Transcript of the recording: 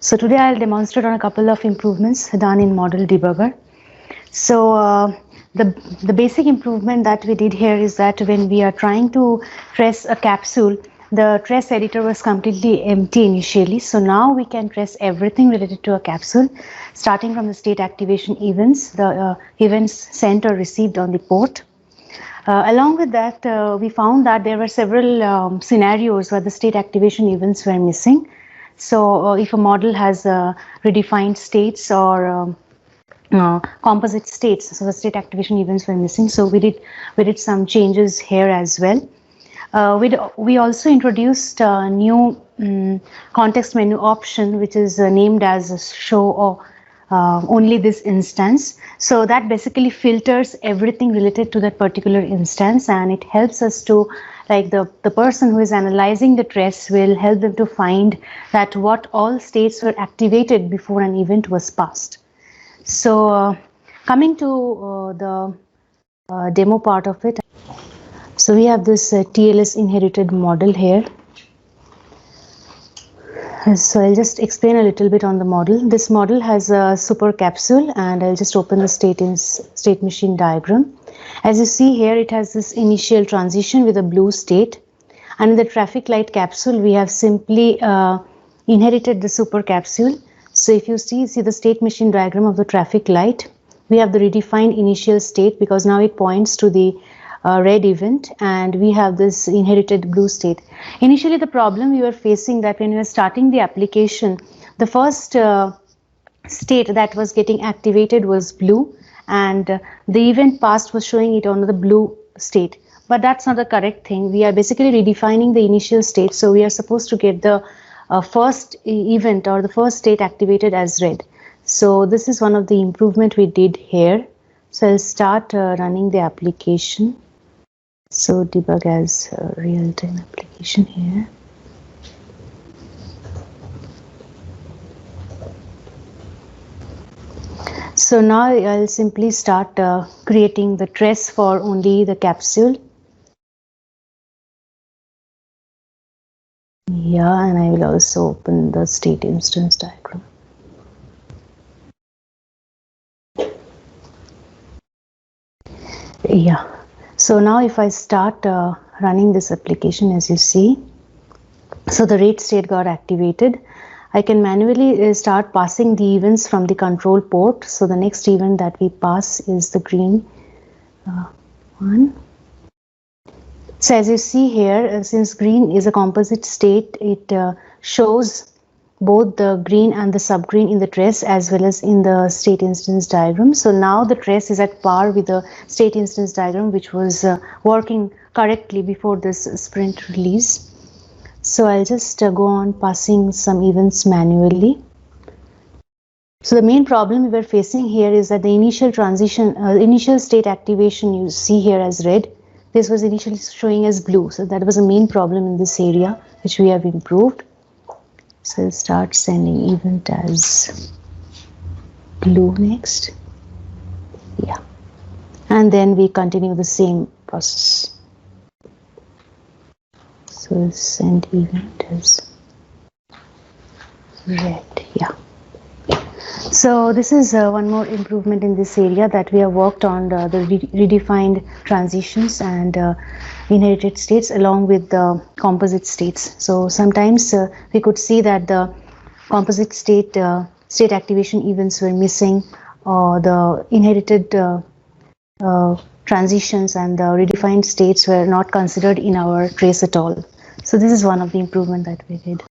So today I'll demonstrate on a couple of improvements done in Model Debugger. So the basic improvement that we did here is that when we are trying to trace a capsule, the trace editor was completely empty initially. So now we can trace everything related to a capsule, starting from the state activation events, the events sent or received on the port. Along with that, we found that there were several scenarios where the state activation events were missing. So if a model has redefined states or composite states, so the state activation events were missing. So we did some changes here as well. We also introduced a new context menu option, which is named as show or only this instance. So that basically filters everything related to that particular instance, and it helps us to, like the person who is analyzing the trace will help them to find that what all states were activated before an event was passed. So coming to the demo part of it, so we have this TLS inherited model here. So I'll just explain a little bit on the model. This model has a super capsule, and I'll just open the state machine diagram. As you see here, it has this initial transition with a blue state, and in the traffic light capsule we have simply inherited the super capsule. So if you see the state machine diagram of the traffic light, we have the redefined initial state because now it points to the red event, and we have this inherited blue state. Initially the problem we were facing that when we were starting the application, the first state that was getting activated was blue, and the event passed was showing it on the blue state. But that's not the correct thing. We are basically redefining the initial state, so we are supposed to get the first event or the first state activated as red. So this is one of the improvement we did here. So I'll start running the application. So debug as a real-time application here. So now I'll simply start creating the trace for only the capsule. Yeah, and I will also open the state instance diagram. Yeah, so now if I start running this application, as you see, so the red state got activated. I can manually start passing the events from the control port. So the next event that we pass is the green one. So as you see here, since green is a composite state, it shows both the green and the subgreen in the trace as well as in the state instance diagram. So now the trace is at par with the state instance diagram, which was working correctly before this sprint release. So I'll just go on passing some events manually. So the main problem we were facing here is that the initial transition, initial state activation you see here as red, this was initially showing as blue. So that was a main problem in this area, which we have improved. So I'll start sending event as blue next. Yeah. And then we continue the same process. So we'll send event as red. Yeah. So this is one more improvement in this area that we have worked on, the redefined transitions and inherited states along with the composite states. So sometimes we could see that the composite state activation events were missing, or the inherited transitions and the redefined states were not considered in our trace at all. So this is one of the improvement that we did.